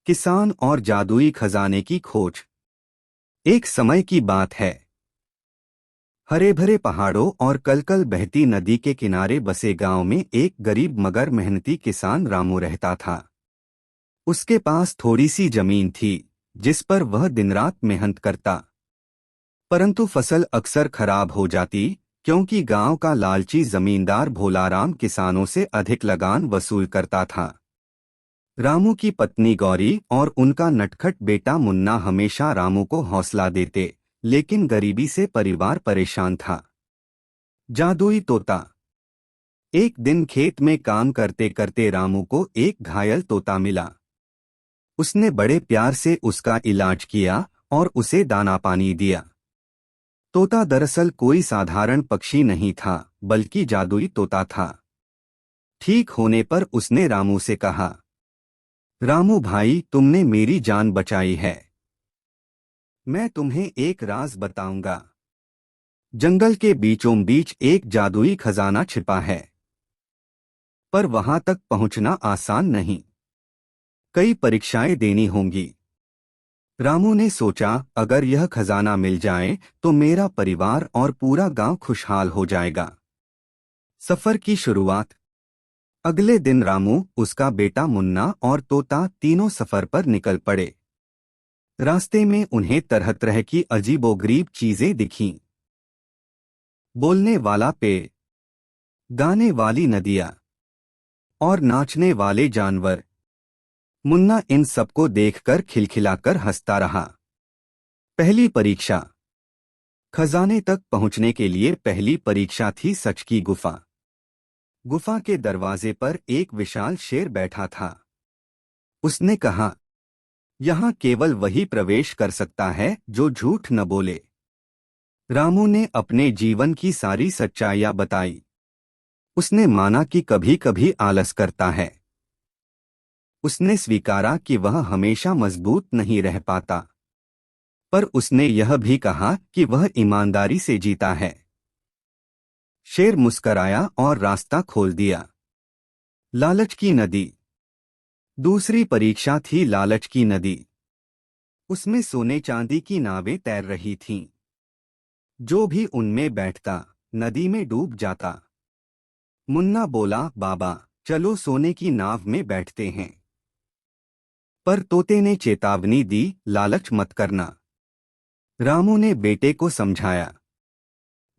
किसान और जादुई खजाने की खोज। एक समय की बात है। हरे भरे पहाड़ों और कलकल बहती नदी के किनारे बसे गांव में एक गरीब मगर मेहनती किसान रामू रहता था। उसके पास थोड़ी सी जमीन थी, जिस पर वह दिन रात मेहनत करता। परंतु फसल अक्सर खराब हो जाती, क्योंकि गांव का लालची जमींदार भोलाराम किसानों से अधिक लगान वसूल करता था। रामू की पत्नी गौरी और उनका नटखट बेटा मुन्ना हमेशा रामू को हौसला देते, लेकिन गरीबी से परिवार परेशान था। जादुई तोता। एक दिन खेत में काम करते करते रामू को एक घायल तोता मिला। उसने बड़े प्यार से उसका इलाज किया और उसे दाना पानी दिया। तोता दरअसल कोई साधारण पक्षी नहीं था, बल्कि जादुई तोता था। ठीक होने पर उसने रामू से कहा, रामू भाई, तुमने मेरी जान बचाई है। मैं तुम्हें एक राज बताऊंगा। जंगल के बीचों बीच एक जादुई खजाना छिपा है, पर वहां तक पहुंचना आसान नहीं। कई परीक्षाएं देनी होंगी। रामू ने सोचा, अगर यह खजाना मिल जाए तो मेरा परिवार और पूरा गांव खुशहाल हो जाएगा। सफर की शुरुआत। अगले दिन रामू, उसका बेटा मुन्ना और तोता तीनों सफर पर निकल पड़े। रास्ते में उन्हें तरह तरह की अजीबोगरीब चीजें दिखीं। बोलने वाला पेड़, गाने वाली नदियां और नाचने वाले जानवर। मुन्ना इन सबको देखकर खिलखिलाकर हंसता रहा। पहली परीक्षा। खजाने तक पहुंचने के लिए पहली परीक्षा थी सच की गुफा। गुफा के दरवाजे पर एक विशाल शेर बैठा था। उसने कहा, यहाँ केवल वही प्रवेश कर सकता है जो झूठ न बोले। रामू ने अपने जीवन की सारी सच्चाइयां बताई। उसने माना कि कभी कभी आलस करता है। उसने स्वीकारा कि वह हमेशा मजबूत नहीं रह पाता। पर उसने यह भी कहा कि वह ईमानदारी से जीता है। शेर मुस्कराया और रास्ता खोल दिया। लालच की नदी। दूसरी परीक्षा थी लालच की नदी। उसमें सोने चांदी की नावें तैर रही थीं। जो भी उनमें बैठता, नदी में डूब जाता। मुन्ना बोला, बाबा, चलो सोने की नाव में बैठते हैं। पर तोते ने चेतावनी दी, लालच मत करना। रामू ने बेटे को समझाया,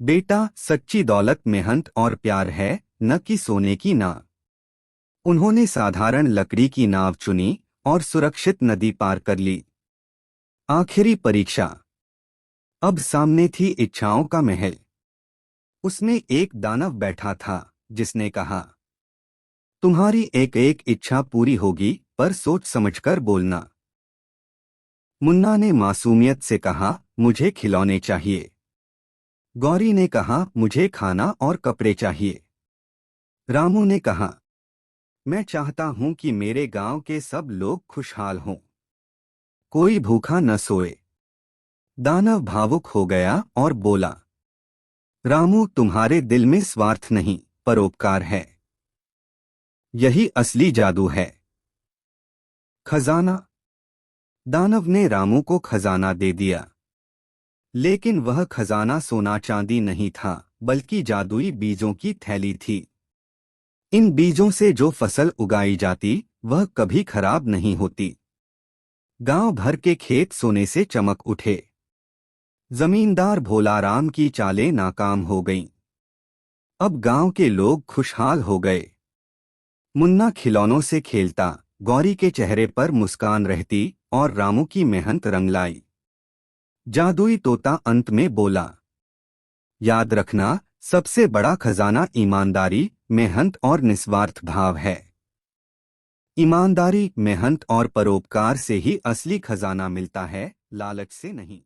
बेटा, सच्ची दौलत मेहनत और प्यार है, न कि सोने की नाव। उन्होंने साधारण लकड़ी की नाव चुनी और सुरक्षित नदी पार कर ली। आखिरी परीक्षा। अब सामने थी इच्छाओं का महल। उसमें एक दानव बैठा था, जिसने कहा, तुम्हारी एक एक इच्छा पूरी होगी, पर सोच समझकर बोलना। मुन्ना ने मासूमियत से कहा, मुझे खिलौने चाहिए। गौरी ने कहा, मुझे खाना और कपड़े चाहिए। रामू ने कहा, मैं चाहता हूं कि मेरे गांव के सब लोग खुशहाल हों, कोई भूखा न सोए। दानव भावुक हो गया और बोला, रामू, तुम्हारे दिल में स्वार्थ नहीं, परोपकार है। यही असली जादू है। खजाना। दानव ने रामू को खजाना दे दिया। लेकिन वह खजाना सोना चांदी नहीं था, बल्कि जादुई बीजों की थैली थी। इन बीजों से जो फसल उगाई जाती, वह कभी खराब नहीं होती। गांव भर के खेत सोने से चमक उठे। जमींदार भोलाराम की चालें नाकाम हो गईं। अब गांव के लोग खुशहाल हो गए। मुन्ना खिलौनों से खेलता, गौरी के चेहरे पर मुस्कान रहती और रामू की मेहनत रंग लाई। जादुई तोता अंत में बोला, याद रखना, सबसे बड़ा खजाना ईमानदारी, मेहनत और निस्वार्थ भाव है। ईमानदारी, मेहनत और परोपकार से ही असली खजाना मिलता है, लालच से नहीं।